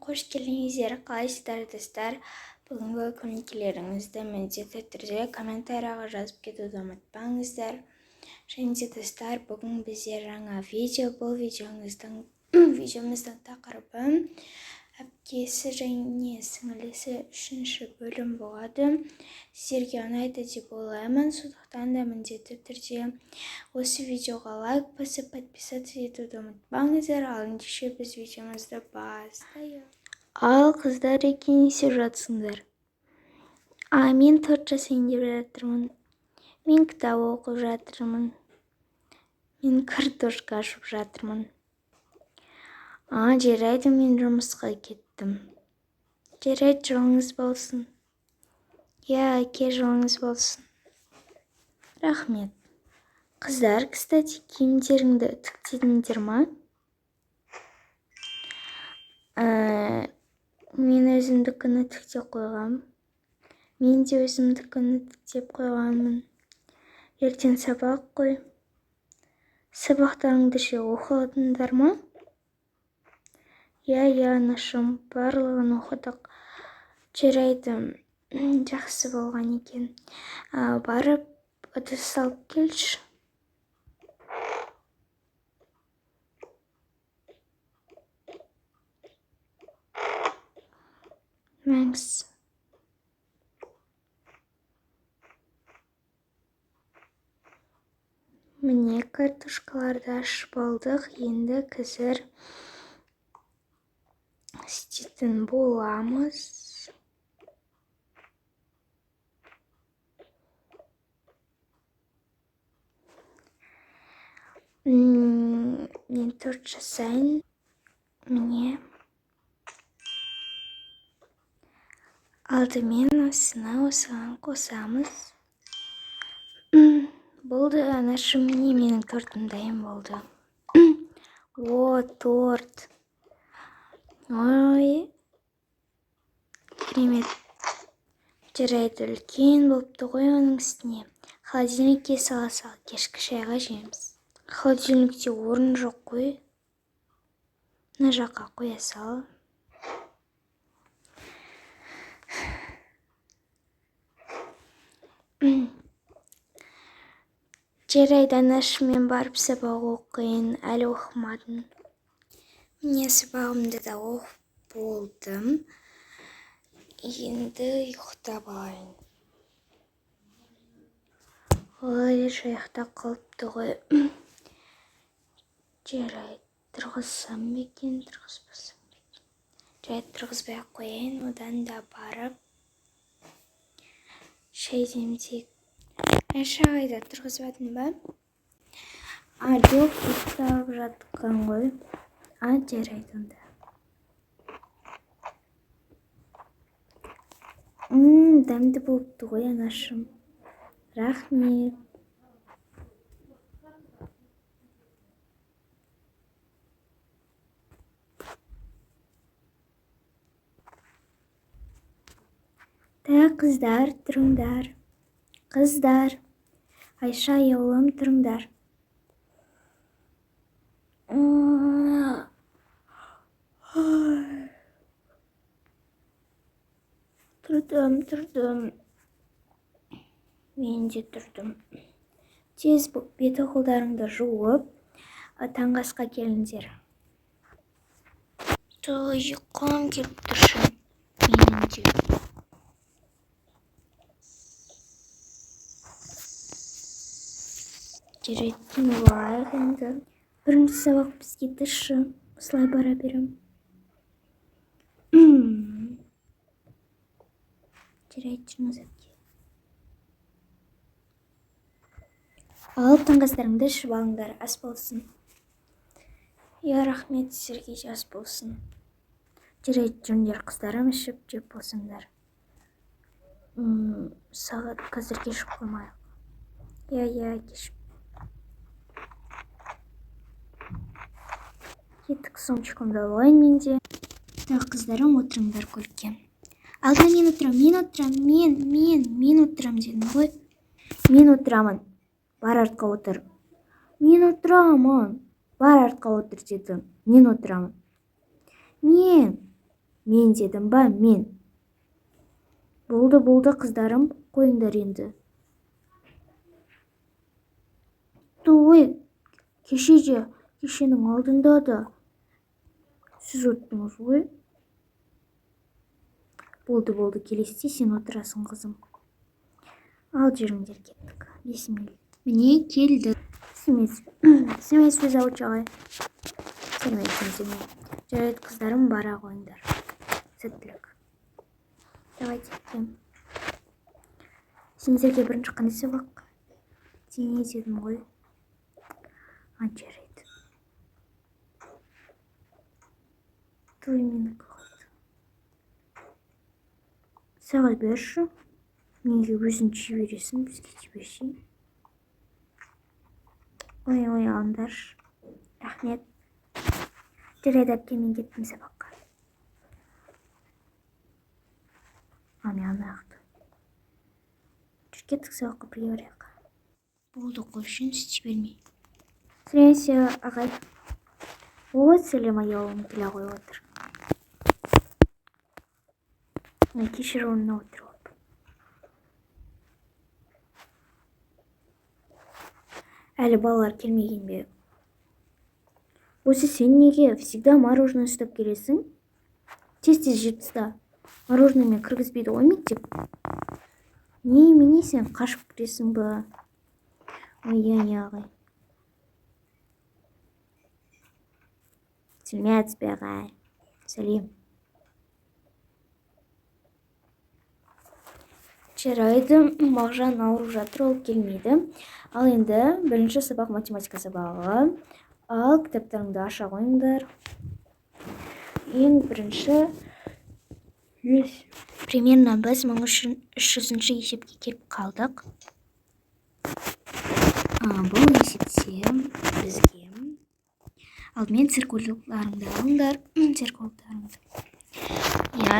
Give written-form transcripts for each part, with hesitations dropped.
қош келдіңіздер. Қалайсыздар достар? Бүгінгі көңіл-күйлеріңізді міндетті түрде комментарияға жазып кетуді ұмытпаңыздар. Және де достар, бүгін бізде жаңа видео. Бұл видеомыздың тақырыбы әпкесі және сіңілісі 3-ші бөлім болады. Сіздерге ұнайды деп ойлаймын, сондықтан да міндетті түрде осы видеоға лайк басып подписаться етуді ұмытпаңыздар. Ал ендеше біз видеомызды бастайық. Ал қыздар екен есе жатсыңдар. Мен 4 жасайын деп жатырмын. Мен кітап оқып жатырмын. Мен картошка ашып жатырмын. Жарайды, мен жұмысқа кеттім. Жарайды, жолыңыз болсын. Әке, жолыңыз болсын. Рахмет. Қыздар, кстати, киімдеріңді үтіктедіңдер ма? Мен өзімдікін үтіктеп қойғам. Мен де өзімдікін үтіктеп қойғанмын. Ертең сабақ қой. Сабақтарыңды ше оқыдыңдар ма? Анашым, барлығын оқыдық. Жарайды, жақсы болған екен. Барып, ыдыс алып келші. Мәңіз. Міне картошкаларды ашып алдық. Енді қазір істейтін боламыз. Мен 4 жасайын. Міне. Алдымен осыған қосамыз. Болды, анашым, міне менің тортым дайын болды. Торт. Ой, керемет. Жарайды, үлкен болыпты ғой оның үстіне. Холодильникке сала сал, кешкі шайға жейміз. Холодильникте орын жоқ қой. Мына жаққа қоя сал. Жарайды, анашым, мен барып сабақ оқиын, әлі оқымадым. Міне сабағымды да оқып болдым. Енді ұйықтап алайын. Ой, жайықтап қалыпты ғой. Жарайды, тұрғызсам екен, тұрғызбасам екен. Жарайды, тұрғызбай қояйын, одан да барып шай демдейік. Айша қайда, тұрғызбадың ба? Жоқ, ұйықтап жатқан ғой. Жарайды онда. Дәмді болыпты ғой, анашым. Рахмет. Қыздар, тұрыңдар. Қыздар. Айша, ұлым, тұрыңдар. Тұрдым. Мен де тұрдым. Тез беті-қолдарыңды жуып, таңғы асқа келіңдер. Ұйқым келіп тұршы. Менің де. Жарайды, болайық енді. Бірінші сабақ бізге тұршы. Осылай бара берем. Жарайды, жүріңіз әпке. Ал таңғы ішіп алыңдар, ас болсын. Рахмет, сіздерге ас болсын. Жарайды, жүріңдер, қыздарым, ішіп жеп болсыңдар. Сағат қазір кешіп қоймайық. Кешіп. Кеттік, сумчикымды алайын менде. Қыздарым, отырыңдар көлікке. Алда мен отырам. Мен отырам дедім ғой. Мен отырамын. Бар артқа отыр. Мен отырамын. Бар артқа отыр дедім. Мен отырамын. Мен дедім ба, мен. Болды қыздарым, қойыңдар енді. Той, кешенің алдында да. Сіз өттіңіз ғой. Болды, келесте сен отырасың, қызым. Ал жүріңдер, кеттік. Бесмел. Міне келді. Сімес өз аучағай. Сімей. Жарайды, қыздарым, бара қойыңдар. Сәттілік. Давайте кетем. Сендерге бірінші қандай сабақ? Дене дедім ғой. Жарайды. Той менікі қойды. Саған берші. Неге өзің жей бересің, бізге жіберсең. Ой, алыңдаршы. Рахмет. Жарайды, әпке, мен кеттім сабаққа. Мен алмақты. Кеттік сабаққа бірге барайық. Болды, қойшын, сүт бермей. Сәлемсе, ағай. Сәлем, аяулым, келе қойып отыр. Кешір орнына отыр. Әлі балалар келмеген бе? Осы сен неге всегда мороженое ұстап келесің? Тез жеп таста. Мороженыймен кіргізбейді ғой мектеп. Немене сен қашып кіресің ба? Ой, ағай. Сәлеметсіз бе, ағай? Сәлем. Жарайды, Мағжан ауырып жатыр, ол келмейді. Ал енді бірінші сабақ математика сабағы. Ал кітаптарыңды аша қойыңдар. Ең бірінші примерно біз 1300 есепке келіп қалдық. Бұл есепте бізге алдымен циркульдеріңді алыңдар.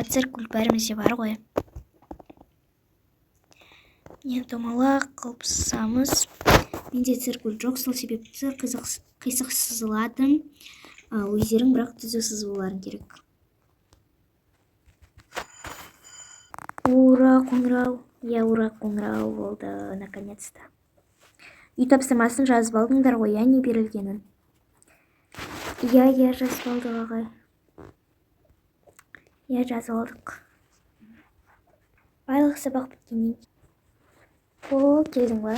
Циркуль бәрімізде бар ғой. Мен домалақ қылып сызамыз. Менде циркуль жоқ, сол себепті қисық сызылады. Өздерің бірақ түзу сызуларың керек. Ура, қоңырау. Ура, қоңырау болды, наконец-то. Үй тапсырмасын жазып алдыңдар ғой, не берілгенін? Жазып алдық, ағай. Жазып алдық. Барлық сабақ біткеннен. Келдің ба?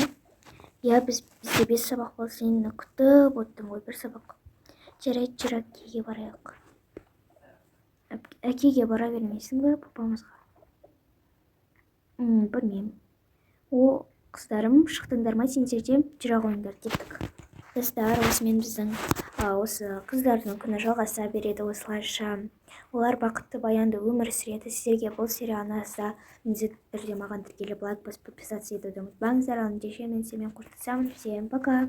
Бізде 5 сабақ бол, сені күтіп оттым ғой, 1 сабақ. Жарайды, жүр әкеге барайық. Әкеге бара бермейсің бе, папамызға? Білмеймін. Қыздарым, шықтыңдар ма, сендерде жүре қойыңдар, кеттік. Достар, осымен біздің осы қыздардың күні жалғаса береді осылайша. Олар бақытты баянды өмір сүреді. Сіздерге бұл серия ұнаса, міндетті түрде маған тіркеліп лайк басып подписаться етуді ұмытпаңыздар. Ал ендеше мен сізбен қоштасамын. Всем пока.